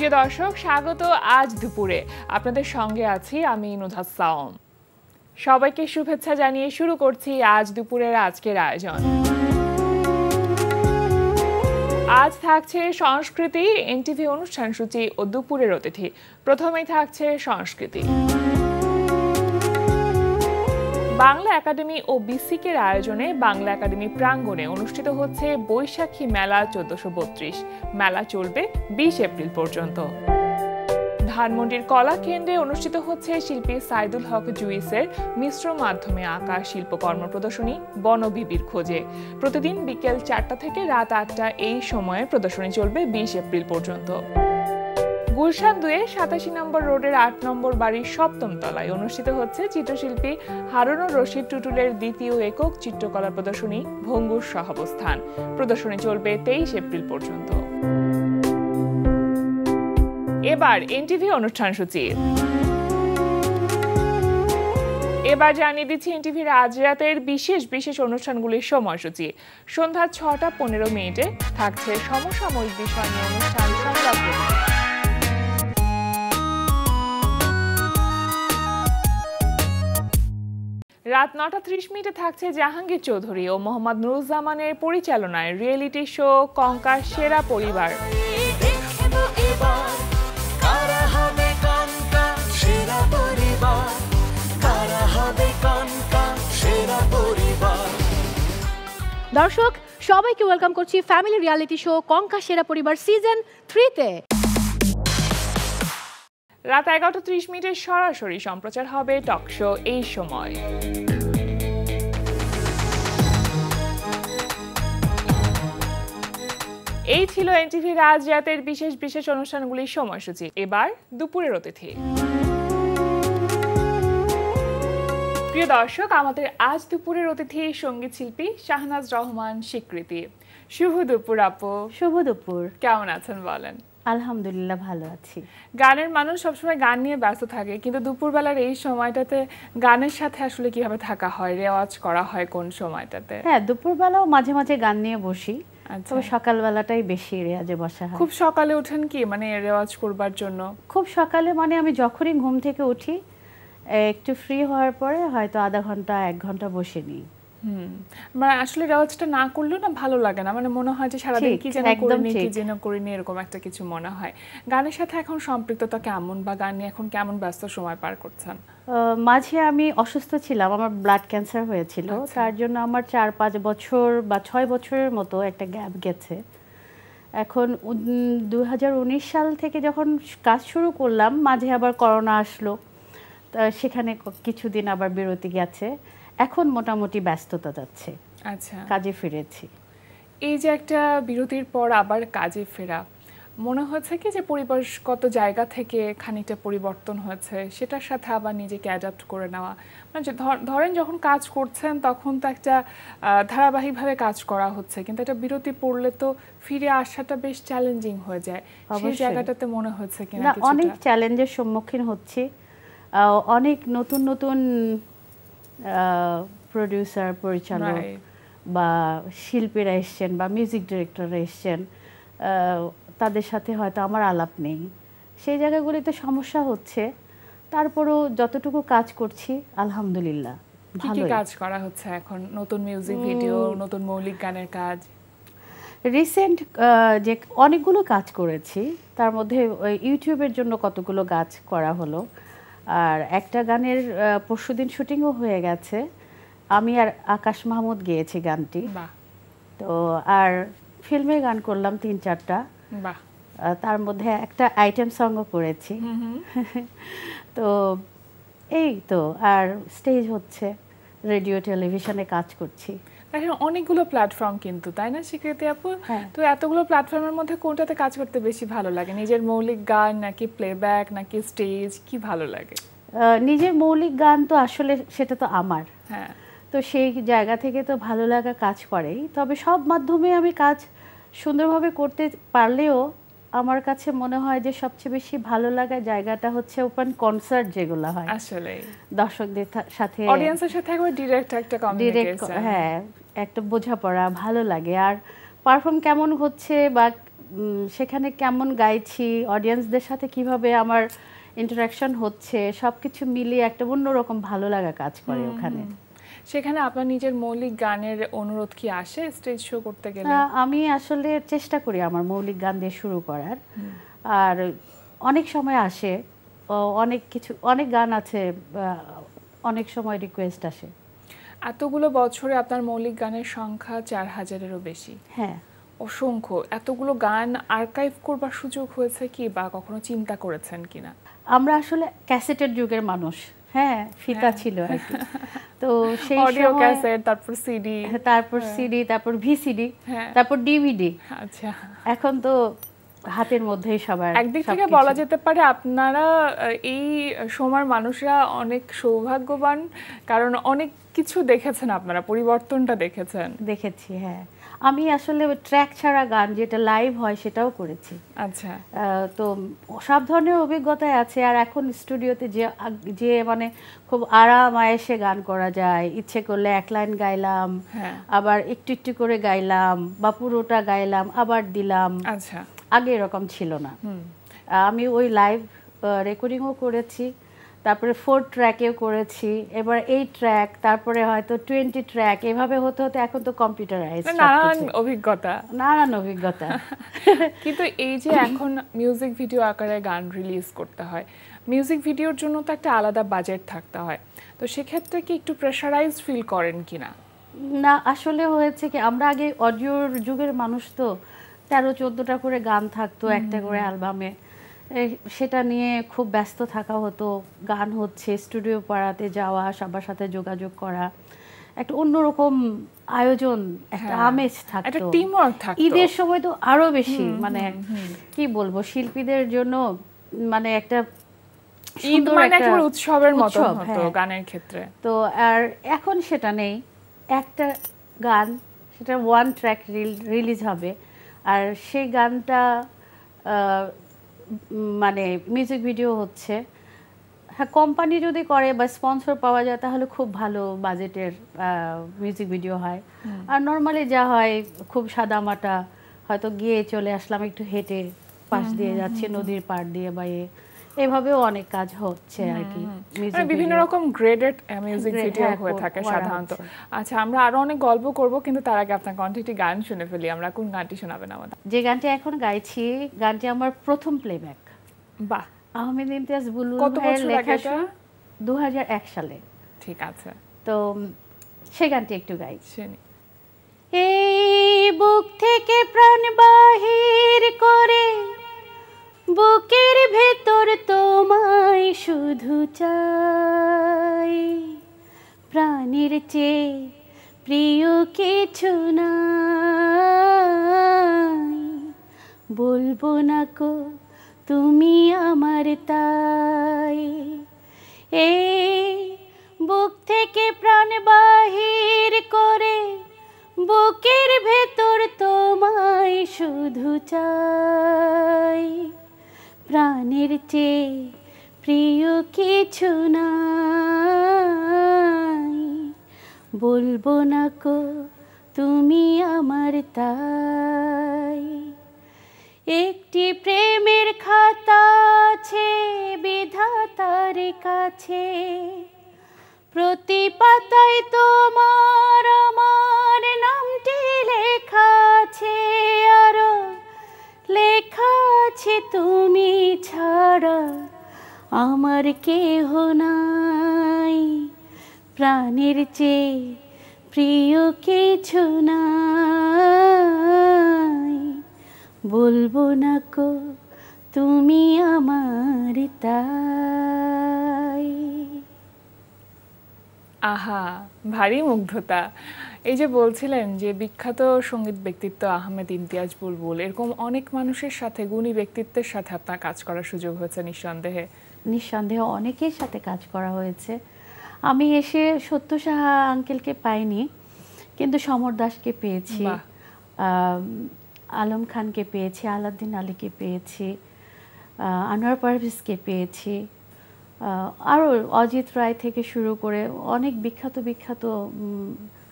প্রিয় দর্শক, স্বাগত আজ দুপুরে। আপনাদের সঙ্গে আছি আমি নুধাস সাওম। সবাইকে শুভেচ্ছা জানিয়ে শুরু করছি আজ দুপুরের আজকের আয়োজন। আজ থাকছে সংস্কৃতি, এনটিভি অনুষ্ঠান সূচি ও দুপুরের অতিথি। প্রথমেই থাকছে সংস্কৃতি। বাংলা একাডেমি ও বিসিকের আয়োজনে বাংলা একাডেমি প্রাঙ্গণে অনুষ্ঠিত হচ্ছে বৈশাখী মেলা 1432। মেলা চলবে 20 এপ্রিল পর্যন্ত। ধানমন্ডির কলা কেন্দ্রে অনুষ্ঠিত হচ্ছে শিল্পী সাইদুল হক জুইসের মিশ্র মাধ্যমে আঁকা শিল্পকর্ম প্রদর্শনী বনবিবির খোঁজে। প্রতিদিন বিকেল 4টা থেকে রাত 8টা এই সময়ে প্রদর্শনী চলবে 20 এপ্রিল পর্যন্ত। গুলশান 2 87 নম্বর রোডের 8 নম্বর বাড়ির 7ম তলায় অনুষ্ঠিত হচ্ছে চিত্রশিল্পী হারুনুর রশিদ টুটুলের দ্বিতীয় একক চিত্রকলা প্রদর্শনী ভঙ্গুর সহাবস্থান। প্রদর্শনী চলবে 23 এপ্রিল পর্যন্ত। এবার এনটিভি অনুষ্ঠান সূচি। এবার জানিয়ে দিচ্ছি এনটিভির আজ রাতের বিশেষ অনুষ্ঠানগুলির সময়সূচি। সন্ধ্যা 6টা 15 মিনিটে থাকছে সমসাময়িক বিষয় নিয়ে অনুষ্ঠান সংলাপ। রাত 9টা 30 মিনিটে থাকছে জাহাঙ্গীর চৌধুরী ও মোহাম্মদ নুরুজ্জামানের পরিচালনায় রিয়েলিটি শো কঙ্কার সেরা পরিবার। দর্শক সবাইকে ওয়েলকাম করছি ফ্যামিলি রিয়েলিটি শো কঙ্কা সেরা পরিবার সিজন 3-তে। রাত 11টা 30 মিনিটে সরাসরি সম্প্রচার হবে টক শো এই সময়। এই ছিল এনটিভির আজ রাতের বিশেষ অনুষ্ঠানগুলির সময়সূচি। এবার দুপুরের অতিথি। প্রিয় দর্শক, আমাদের আজ দুপুরের অতিথি সঙ্গীত শিল্পী শাহনাজ রহমান স্বীকৃতি। শুভ দুপুর আপু। শুভ দুপুর। কেমন আছেন বলেন? আলহামদুলিল্লাহ ভালো আছি। গানের মানুষ সবসময় গান নিয়ে ব্যস্ত থাকে, কিন্তু দুপুরবেলার এই সময়টাতে গানের সাথে আসলে কিভাবে থাকা হয়, রেওয়াজ করা হয় কোন সময়টাতে? হ্যাঁ, দুপুরবেলাও মাঝে মাঝে গান নিয়ে বসি, তবে সকালবেলাটাই বেশি রেওয়াজে বসা হয়। খুব সকালে ওঠেন কি মানে রেওয়াজ করবার জন্য? খুব সকালে মানে আমি যখনই ঘুম থেকে উঠি একটু ফ্রি হওয়ার পরে হয়তো আধা ঘন্টা 1 ঘন্টা বসে নিই। মানে আসলে রেওয়াজটা না করলেও না ভালো লাগে না, মানে মনে হয় যে সারাদিন কি যেন করিনি এরকম একটা কিছু মনে হয়। গানের সাথে এখন সম্পৃক্ততা কেমন, বা গান নিয়ে এখন কেমন ব্যস্ত সময় পার করছেন? মাঝে আমি অসুস্থ ছিলাম, আমার ব্লাড ক্যান্সার হয়েছিল, তার জন্য আমার 4-5 বছর বা 6 বছরের মতো একটা গ্যাপ গেছে। এখন 2019 সাল থেকে যখন কাজ শুরু করলাম, মাঝে আবার করোনা আসলো, সেখানে কিছুদিন আবার বিরতি গেছে। এখন মোটামুটি ব্যস্ততা যাচ্ছে। আচ্ছা, কাজে ফিরেছি। এই যে একটা বিরতির পর আবার কাজে ফেরা, মনে হচ্ছে কি যে পরিবেশগত জায়গা থেকে খানিকটা পরিবর্তন হয়েছে, সেটার সাথে আবার নিজেকে অ্যাডাপ্ট করে নেওয়া? মানে ধরেন যখন কাজ করছেন তখন তো একটা ধারাবাহিকভাবে কাজ করা হচ্ছে, কিন্তু একটা বিরতি পড়লে তো ফিরে আসাটা বেশ চ্যালেঞ্জিং হয়ে যায়। সেই জায়গাটাতে মনে হচ্ছে কিনা? অনেক চ্যালেঞ্জের সম্মুখীন হচ্ছি। অনেক নতুন প্রোডিউসার, পরিচালক বা শিল্পীরা এসছেন বা মিউজিক ডিরেক্টররা এসছেন, তাদের সাথে হয়তো আমার আলাপ নেই। সেই জায়গাগুলিতে সমস্যা হচ্ছে। তারপরেও যতটুকু কাজ করছি আলহামদুলিল্লাহ ভালো। কি কাজ করা হচ্ছে এখন? নতুন মিউজিক ভিডিও, নতুন মৌলিক গানের কাজ? রিসেন্ট যে অনেকগুলো কাজ করেছি, তার মধ্যে ইউটিউবের জন্য কতগুলো কাজ করা হলো। আর একটা গানের পরশুদিন শুটিংও হয়ে গেছে, আমি আর আকাশ মাহমুদ গেয়েছি গানটি। তো আর ফিল্মে গান করলাম 3-4টা, তার মধ্যে একটা আইটেম সংও করেছি। তো এই তো, আর স্টেজ হচ্ছে, রেডিও টেলিভিশনে কাজ করছি। অনেকগুলো প্ল্যাটফর্ম কিন্তু, তাই না স্বীকৃতি আপু? তো এতগুলো প্ল্যাটফর্মের মধ্যে কোনটাতে কাজ করতে বেশি ভালো লাগে? নিজের মৌলিক গান নাকি প্লেব্যাক নাকি স্টেজ, কি ভালো লাগে? নিজের মৌলিক গান তো আসলে সেটা তো আমার, হ্যাঁ, তো সেই জায়গা থেকে তো ভালো লাগা কাজ করেই। তবে সব মাধ্যমে আমি কাজ সুন্দরভাবে করতে পারলেও আমার কাছে মনে হয় যে সবচেয়ে বেশি ভালো লাগা জায়গাটা হচ্ছে ওপেন কনসার্ট, যেগুলো হয় আসলে দর্শকদের সাথে, অডিয়েন্সের সাথে একবার ডিরেক্ট একটা কমিউনিকেশন, হ্যাঁ, একটা বোঝাপড়া ভালো লাগে। আর পারফর্ম কেমন হচ্ছে বা সেখানে কেমন গাইছি, অডিয়েন্সদের সাথে কিভাবে আমার ইন্টারাকশন হচ্ছে, সবকিছু মিলিয়ে একটা অন্যরকম ভালো লাগা কাজ করে ওখানে। সেখানে আপনার নিজের মৌলিক গানের অনুরোধ কি আসে স্টেজ শো করতে গেলে? আমি আসলে চেষ্টা করি আমার মৌলিক গান দিয়ে শুরু করার, আর অনেক সময় আসে, অনেক গান আছে, অনেক সময় রিকোয়েস্ট আসে। এতগুলো বছরে আপনার মৌলিক গানের সংখ্যা 4000-এরও বেশি। হ্যাঁ, অসংখ্য। এতগুলো গান আর্কাইভ করবার সুযোগ হয়েছে কি, বা কখনো চিন্তা করেছেন কিনা? আমরা আসলে ক্যাসেটের যুগের মানুষ। হ্যাঁ, ফিতা ছিল আর কি। তো সেই অডিও সময় ক্যাসেট, তারপর সিডি, তারপর ভিসিডি, তারপর ডিভিডি। আচ্ছা, এখন তো হাতের মধ্যেই সবার। একদিক থেকে বলা যেতে পারে আপনারা এই সময়ের মানুষরা অনেক সৌভাগ্যবান, কারণ অনেক কিছু দেখেছেন, আপনারা পরিবর্তনটা দেখেছেন। দেখেছি, হ্যাঁ। আমি আসলে ট্র্যাক ছাড়া গান যেটা লাইভ হয় সেটাও করেছি। আচ্ছা, তো সব ধরনের অভিজ্ঞতাই আছে। আর এখন স্টুডিওতে যে মানে খুব আরাম আয়েসে গান করা যায়, ইচ্ছে করলে এক লাইন গাইলাম, আবার একটু একটু করে গাইলাম, বা পুরোটা গাইলাম আবার দিলাম। আচ্ছা, আগে এরকম ছিল না। আমি ওই লাইভ রেকর্ডিংও করেছি, তারপরে 4 ট্র্যাকেও করেছি, এবার 8 ট্র্যাক, তারপরে হয়তো 20 ট্র্যাক, এভাবে হতে হতে এখন তো কম্পিউটারাইজড, নানান অভিজ্ঞতা। কিন্তু এই যে এখন মিউজিক ভিডিও আকারে গান রিলিজ করতে হয়, মিউজিক ভিডিওর জন্য তো একটা আলাদা বাজেট থাকতে হয়, তো সেক্ষেত্রে কি একটু প্রেশারাইজড ফিল করেন কিনা? না, আসলে হয়েছে কি, আমরা আগে অডিওর যুগের মানুষ, তো 13-14টা করে গান থাকতো একটা করে অ্যালবামে, সেটা নিয়ে খুব ব্যস্ত থাকা হতো। গান হচ্ছে, স্টুডিও পাড়াতে যাওয়া, সবার সাথে যোগাযোগ করা, একটা অন্যরকম আয়োজন, একটা আমেজ থাকতো, ঈদের সময় তো আরো বেশি। মানে কি বলবো, শিল্পীদের জন্য মানে একটা উৎসবের মতো হতো গানের ক্ষেত্রে। তো আর এখন সেটা নেই। একটা গান, সেটা 1 ট্র্যাক রিলিজ হবে, আর সেই গানটা মানে মিউজিক ভিডিও হচ্ছে। হ্যাঁ, কোম্পানি যদি করে বা স্পন্সর পাওয়া যায় তাহলে খুব ভালো বাজেটের মিউজিক ভিডিও হয়। আর নর্মালি যা হয় খুব সাদামাটা, হয়তো গিয়ে চলে আসলাম, একটু হেঁটে পাশ দিয়ে যাচ্ছি নদীর পাড় দিয়ে, বা এভাবেও অনেক কাজ হচ্ছে আর কি। বিভিন্ন রকম গ্রেডেড মিউজিক ভিডিও হয়ে থাকে সাধারণত। আচ্ছা, আমরা আরো অনেক গল্প করব, কিন্তু তার আগে আপনার কণ্ঠে একটি গান শুনে ফেলি। আমরা কোন গানটি শোনাবেন আমাদের? যে গানটি এখন গাইছি, গানটি আমার প্রথম প্লেব্যাক। বাহ, আহমেদ ইমতিয়াজ বুলবুল ভাইয়ের লেখা, 2001 সালে। ঠিক আছে, তো সেই গানটি একটু গাই। শুনি। এই বুক থেকে প্রাণ বাহির করে, বুকের ভেতর তোমায় শুধু চাই, প্রাণের চেয়ে প্রিয় কিছু নাই, বলবো না কো তুমি আমার তাই। এই বুক থেকে প্রাণ বাহির করে, বুকের ভেতর তোমায় শুধু চাই, প্রাণের চেয়ে প্রিয় কিছু নাই, বলবো না কো তুমি আমার তাই। একটি প্রেমের খাতা আছে বিধাতার কাছে, প্রতি পাতায় তোমার আমার নামটি লেখা আছে, আরো লেখা আছে তুমি ছাড়া আমার কেহ নাই, প্রাণের চেয়ে প্রিয় কিছু নাই, বলবো না কো তুমি আমার তাই। আহা, ভারী মুগ্ধতা। এই যে বলছিলেন যে বিখ্যাত সঙ্গীত ব্যক্তিত্ব আহমেদ ইমতিয়াজ বুলবুল, এরকম অনেক মানুষের সাথে, গুণী ব্যক্তিত্বের সাথে আপনার কাজ করার সুযোগ হয়েছে। নিঃসন্দেহে অনেকের সাথে কাজ করা হয়েছে। আমি এসে সত্য সাহা আঙ্কেলকে পাইনি, কিন্তু সমর দাসকে পেয়েছি, আলম খানকে পেয়েছি, আলাউদ্দিন আলীকে পেয়েছি, আনোয়ার পারভেজকে পেয়েছি, আরও অজিত রায় থেকে শুরু করে অনেক বিখ্যাত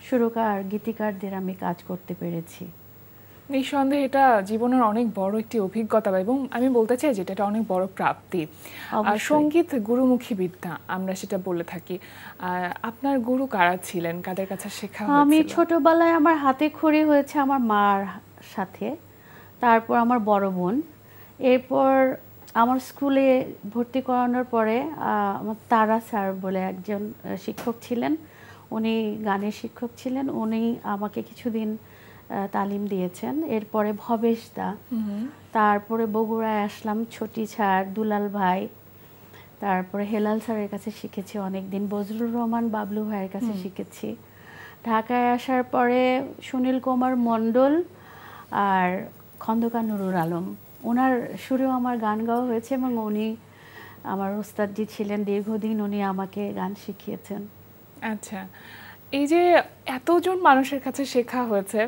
সুরকার, গীতিকারদের আমি কাজ করতে পেরেছি। নিঃসন্দেহে এটা জীবনের অনেক বড় একটি অভিজ্ঞতা এবং আমি বলতে চাই যেটা এটা অনেক বড় প্রাপ্তি। সঙ্গীত গুরুমুখী বিদ্যা আমরা সেটা বলে থাকি। আপনার গুরু কারা ছিলেন, কাদের কাছে শেখা হয়েছিল? আমি ছোটবেলায় আমার হাতে খড়ি হয়েছে আমার মার সাথে, তারপর আমার বড় বোন, এরপর আমার স্কুলে ভর্তি করানোর পরে আমার তারা স্যার বলে একজন শিক্ষক ছিলেন, উনি গানের শিক্ষক ছিলেন, উনি আমাকে কিছুদিন তালিম দিয়েছেন। এরপরে ভবেশ দা, তারপরে বগুড়ায় আসলাম ছটি স্যার, দুলাল ভাই, তারপরে হেলাল স্যারের কাছে শিখেছি অনেক দিন, বজরুল রহমান বাবলু ভাইয়ের কাছে শিখেছি। ঢাকায় আসার পরে সুনীল কুমার মণ্ডল আর খন্দকার নুরুল আলম, ওনার সুরেও আমার গান গাওয়া হয়েছে এবং উনি আমার ওস্তাদজি ছিলেন দীর্ঘদিন, উনি আমাকে গান শিখিয়েছেন। আচ্ছা, এই যে এতজন মানুষের কাছে শেখা হয়েছে,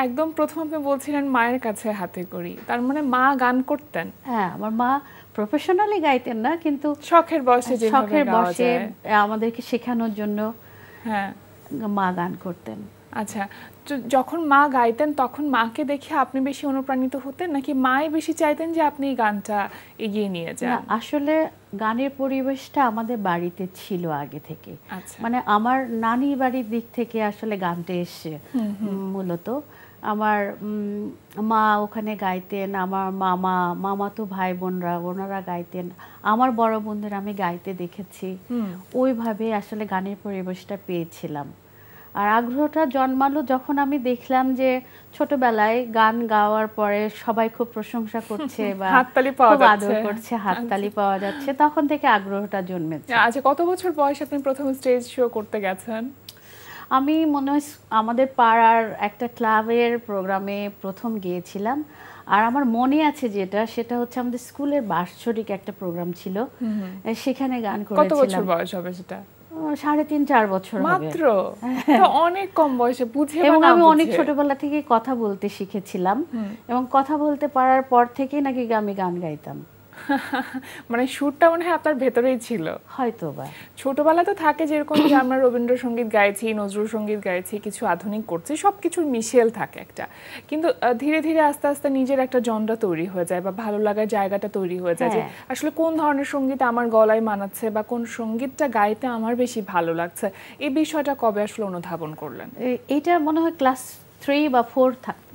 একদম প্রথম আপনি বলছিলেন মায়ের কাছে হাতে করি, তার মানে মা গান করতেন? হ্যাঁ, আমার মা প্রফেশনালি গাইতেন না, কিন্তু শখের বয়সে শখের বয়সে আমাদেরকে শেখানোর জন্য হ্যাঁ মা গান করতেন। আচ্ছা, যখন মা গাইতেন তখন মাকে দেখে আপনি বেশি অনুপ্রাণিত হতেন নাকি মাই বেশি চাইতেন যে আপনি গানটা এগিয়ে নিয়ে যান? আসলে গানের পরিবেশটা আমাদের বাড়িতে ছিল আগে থেকে। আচ্ছা, মানে আমার নানির বাড়ির দিক থেকে আসলে গানটা এসছে মূলত। আমার মা ওখানে গাইতেন, আমার মামাতো ভাই বোনরা ওনারা গাইতেন, আমার বড় বোনদের আমি গাইতে দেখেছি। ওইভাবে আসলে গানের পরিবেশটা পেয়েছিলাম। আর আগ্রহটা জন্মালো যখন আমি দেখলাম যে ছোটবেলায় গান গাওয়ার পরে সবাই খুব প্রশংসা করছে বা হাততালি পাওয়া যাচ্ছে, আদর করছে, হাততালি পাওয়া যাচ্ছে, তখন থেকে আগ্রহটা জন্মেছে। আচ্ছা, কত বছর বয়সে আপনি প্রথম স্টেজ শো করতে গেছেন? আমি মনে হয় আমাদের পাড়ার একটা ক্লাবের প্রোগ্রামে প্রথম গিয়েছিলাম। আর আমার মনে আছে সেটা হচ্ছে আমাদের স্কুলের বার্ষিক একটা প্রোগ্রাম ছিল, সেখানে গান করেছিলাম। কত বছর বয়স হবে সেটা? 3.5-4 বছর হবে মাত্র। তো অনেক কম বয়সে বুঝে, এবং আমি অনেক ছোটবেলা থেকে কথা বলতে শিখেছিলাম এবং কথা বলতে পারার পর থেকেই নাকি আমি গান গাইতাম। মানে সুরটা মনে হয় আপনার ভেতরেই ছিল হয়তোবা। ছোটবেলা তো থাকে যেরকম যে আমরা রবীন্দ্রসঙ্গীত গাইছি, নজরুল সঙ্গীত গাইছি, কিছু আধুনিক করছি, সবকিছুর মিশেল থাকে একটা, কিন্তু ধীরে ধীরে আস্তে আস্তে নিজের একটা জনরা তৈরি হয়ে যায় বা ভালো লাগার জায়গাটা তৈরি হয়ে যায় যে আসলে কোন ধরনের সঙ্গীত আমার গলায় মানাচ্ছে বা কোন সঙ্গীতটা গাইতে আমার বেশি ভালো লাগছে। এই বিষয়টা কবে আসলে অনুধাবন করলেন? এটা মনে হয় ক্লাস 3 বা 4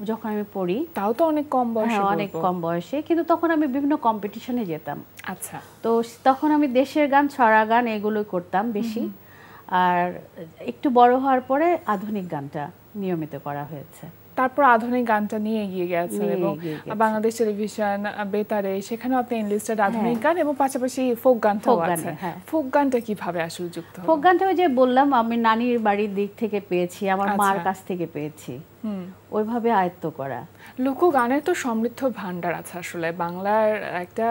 যখন আমি পড়ি। তাও তো অনেক কম বয়সে। অনেক কম বয়সে, কিন্তু তখন আমি বিভিন্ন কম্পিটিশনে যেতাম। আচ্ছা, তো তখন আমি দেশের গান, ছড়া গান এগুলো করতাম বেশি। আর একটু বড় হওয়ার পরে আধুনিক গানটা নিয়মিত করা হয়েছে। তারপর আধুনিক গানটা নিয়ে এগিয়ে গেছেন এবং বাংলাদেশ টেলিভিশন বেতারে সেখানেও আপনি এনলিস্টেড আধুনিক গান এবং পাশাপাশি ফোক গানটাও আছে। ফোক গানটা কিভাবে আসলে যুক্ত হলো? ফোক গানটা ওই যে বললাম, আমি নানির বাড়ির দিক থেকে পেয়েছি, আমার মার কাছ থেকে পেয়েছি, ওইভাবে আয়ত্ত করা। লোকগানের তো সমৃদ্ধ ভান্ডার আছে, আসলে বাংলার একটা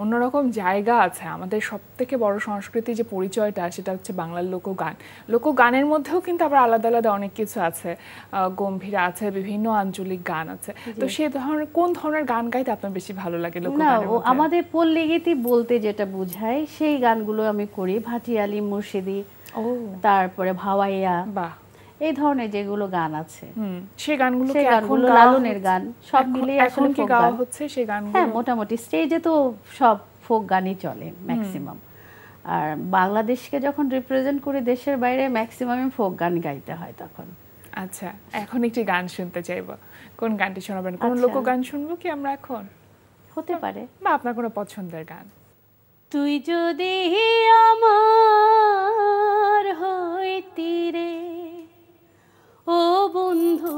অন্যরকম জায়গা আছে। আমাদের সবথেকে বড় সংস্কৃতি যে পরিচয়টা সেটা হচ্ছে বাংলার লোকগান। লোকগানের মধ্যেও কিন্তু আবার আলাদা আলাদা অনেক কিছু আছে, গম্ভীরা আছে, বিভিন্ন আঞ্চলিক গান আছে। তো সেই ধরনের কোন ধরনের গান গাইতে আপনার বেশি ভালো লাগে লোকগানের মধ্যে? আমাদের পল্লী গীতি বলতে যেটা বোঝায় সেই গানগুলো আমি করি, ভাটিয়ালি, মুর্শিদি, তারপরে ভাওয়াইয়া, বাহ, এই ধরনের যেগুলো গান আছে সেই গানগুলো লালনের গান সব মিলিয়ে আসলে কি গাওয়া হচ্ছে সেই গানগুলো? হ্যাঁ, মোটামুটি স্টেজে তো সব ফোক গানই চলে ম্যাক্সিমাম। আর বাংলাদেশকে যখন রিপ্রেজেন্ট করি দেশের বাইরে, ম্যাক্সিমাম ফোক গান গাইতে হয় তখন। আচ্ছা, এখন একটি গান শুনতে চাইবো, কোন গানটি শোনাবেন? কোন লোকগান শুনবো কি আমরা এখন? হতে পারে, বা আপনার কোনো পছন্দের গান? তুই যদি আমার হইতি রে ও বন্ধু,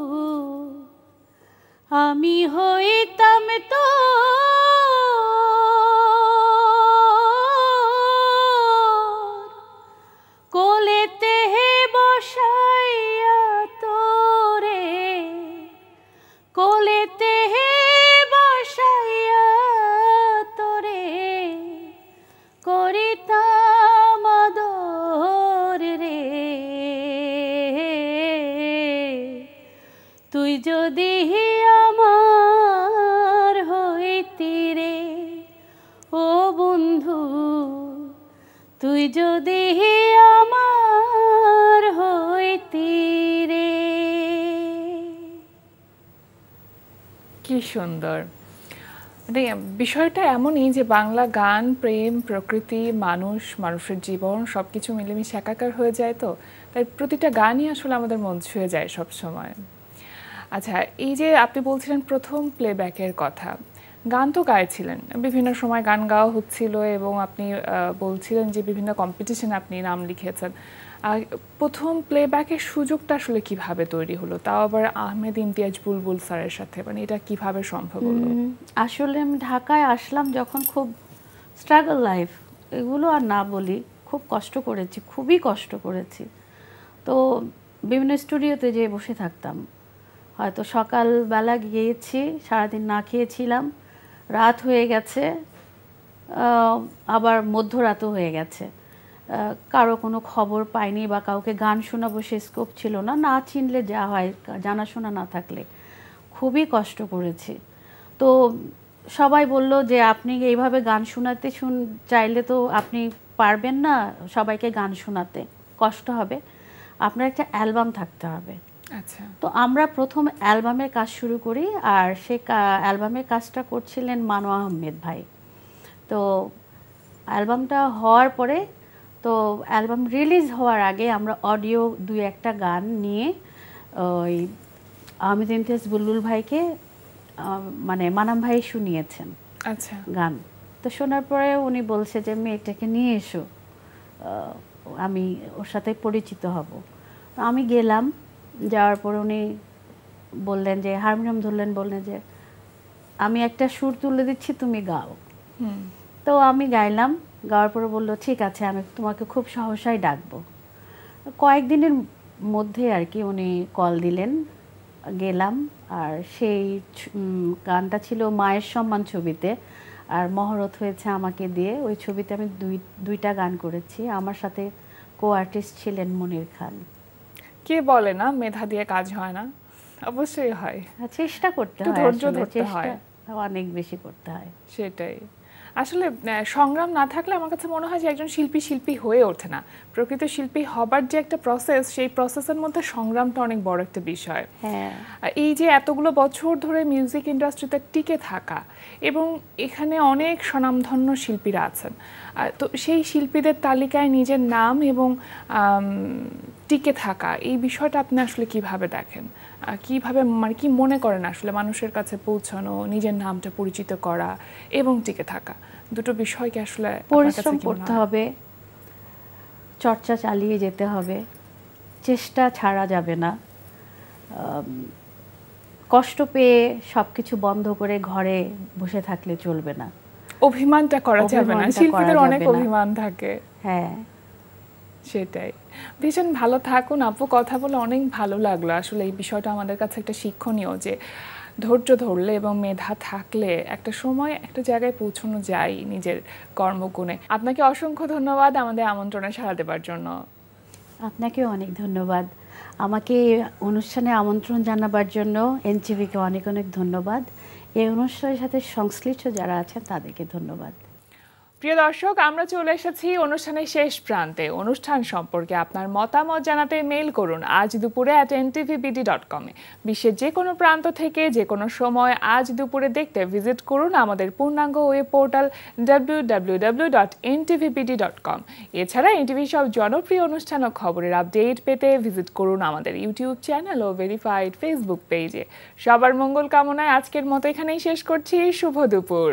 আমি হইতাম তো কোলেতে বসাইয়া তোরে, কোলেতে বসাইয়া তোরে করিতাম আদর রে। তুই যদি আমার হইতি রে ও বন্ধু, তুই যদি আমার হইতি রে। কি সুন্দর। মানে বিষয়টা এমনই যে বাংলা গান, প্রেম, প্রকৃতি, মানুষ, মানুষের জীবন সবকিছু মিলেমিশে একাকার হয়ে যায়, তো তাই প্রতিটা গানই আসলে আমাদের মন ছুঁয়ে যায় সব সময়। আচ্ছা, এই যে আপনি বলছিলেন প্রথম প্লেব্যাকের কথা, গান তো গাইছিলেন, বিভিন্ন সময় গান গাওয়া হচ্ছিল এবং আপনি বলছিলেন যে বিভিন্ন কম্পিটিশনে আপনি নাম লিখেছেন। প্রথম প্লেব্যাকের সুযোগটা আসলে কিভাবে তৈরি হলো, তাও আবার আহমেদ ইমতিয়াজ বুলবুল স্যারের সাথে, মানে এটা কিভাবে সম্ভব হলো? আসলে আমি ঢাকায় আসলাম যখন, খুব স্ট্রাগল লাইফ, এগুলো আর না বলি, খুব কষ্ট করেছি, খুবই কষ্ট করেছি। তো বিভিন্ন স্টুডিওতে যেয়ে বসে থাকতাম, হয়তো সকালবেলা গিয়েছি, সারাদিন না খেয়েছিলাম, রাত হয়ে গেছে, আবার মধ্যরাতও হয়ে গেছে, কারো কোনো খবর পাইনি বা কাউকে গান শোনাবো সে স্কোপ ছিল না, না চিনলে যা হয়, জানাশোনা না থাকলে। খুবই কষ্ট করেছি। তো সবাই বলল যে আপনি এইভাবে গান শোনাতে চাইলে তো আপনি পারবেন না সবাইকে গান শোনাতে, কষ্ট হবে, আপনার একটা অ্যালবাম থাকতে হবে। আচ্ছা। তো আমরা প্রথম অ্যালবামের কাজ শুরু করি, আর সে অ্যালবামের কাজটা করছিলেন মানু আহমেদ ভাই। তো অ্যালবামটা হওয়ার পরে, তো অ্যালবাম রিলিজ হওয়ার আগে আমরা অডিও 2-1টা গান নিয়ে ওই আহমেদ ইমতিয়াজ বুলবুল ভাইকে মানে মানাম ভাই শুনিয়েছেন। আচ্ছা। গান তো শোনার পরে উনি বলছে যে মেয়েটাকে নিয়ে এসো, আমি ওর সাথে পরিচিত হব। তো আমি গেলাম, যাওয়ার পর উনি বললেন যে হারমোনিয়াম ধরলেন, বললেন যে আমি একটা সুর তুলে দিচ্ছি, তুমি গাও। তো আমি গাইলাম, গাওয়ার পরে বললো ঠিক আছে, আমি তোমাকে খুব সহসাই ডাকবো। কয়েকদিনের মধ্যে আর কি উনি কল দিলেন, গেলাম। আর সেই গানটা ছিল মায়ের সম্মান ছবিতে, আর মহরত হয়েছে আমাকে দিয়ে। ওই ছবিতে আমি দুইটা গান করেছি, আমার সাথে কো আর্টিস্ট ছিলেন মনির খান। কে বলে না মেধা দিয়ে কাজ হয় না? অবশ্যই হয়, চেষ্টা করতে হয়, ধৈর্য ধরতে হয়, অনেক বেশি করতে হয়। সেটাই আসলে সংগ্রাম না থাকলে আমার কাছে মনে হয় যে একজন শিল্পী হয়ে ওঠে না। প্রকৃত শিল্পী হবার যে একটা প্রসেস, সেই প্রসেসের মধ্যে সংগ্রামটা অনেক বড় একটা বিষয়। এই যে এতগুলো বছর ধরে মিউজিক ইন্ডাস্ট্রিতে টিকে থাকা, এবং এখানে অনেক স্বনামধন্য শিল্পীরা আছেন, তো সেই শিল্পীদের তালিকায় নিজের নাম এবং টিকে থাকা, এই বিষয়টা আপনি আসলে কিভাবে দেখেন? কিভাবে, মানে কি মনে করেন আসলে মানুষের কাছে পৌঁছানো, নিজের নামটা পরিচিত করা এবং টিকে থাকা, দুটো বিষয়কে আসলে পরিশ্রম করতে হবে, চর্চা চালিয়ে যেতে হবে, চেষ্টা ছাড়া যাবে না। কষ্ট পেয়ে সবকিছু বন্ধ করে ঘরে বসে থাকলে চলবে না, অভিমানটা করা যাবে না, শিল্পীদের অনেক অভিমান থাকে। হ্যাঁ, সেটাই। ভীষণ ভালো থাকুন আপু, কথা বলে অনেক ভালো লাগলো। আসলে এই বিষয়টা আমাদের কাছে একটা শিক্ষণীয়, যে ধৈর্য ধরলে এবং মেধা থাকলে একটা সময় একটা জায়গায় পৌঁছানো যায় নিজের কর্মগুণে। আপনাকে অসংখ্য ধন্যবাদ আমাদের আমন্ত্রণে সাড়া দেবার জন্য। আপনাকেও অনেক ধন্যবাদ, আমাকে অনুষ্ঠানে আমন্ত্রণ জানাবার জন্য এনটিভিকে অনেক অনেক ধন্যবাদ। এই অনুষ্ঠানের সাথে সংশ্লিষ্ট যারা আছেন তাদেরকে ধন্যবাদ। প্রিয় দর্শক, আমরা চলে এসেছি অনুষ্ঠানের শেষ প্রান্তে। অনুষ্ঠান সম্পর্কে আপনার মতামত জানাতে মেইল করুন আজ দুপুরে @ntvbd.com-এ। বিশ্বের যে কোনো প্রান্ত থেকে যে কোনো সময় আজ দুপুরে দেখতে ভিজিট করুন আমাদের পূর্ণাঙ্গ ওয়েব পোর্টাল www.ntvbd.com। এছাড়া এনটিভি সব জনপ্রিয় অনুষ্ঠান ও খবরের আপডেট পেতে ভিজিট করুন আমাদের ইউটিউব চ্যানেল ও ভেরিফাইড ফেসবুক পেজে। সবার মঙ্গল কামনায় আজকের মতো এখানেই শেষ করছি। শুভ দুপুর।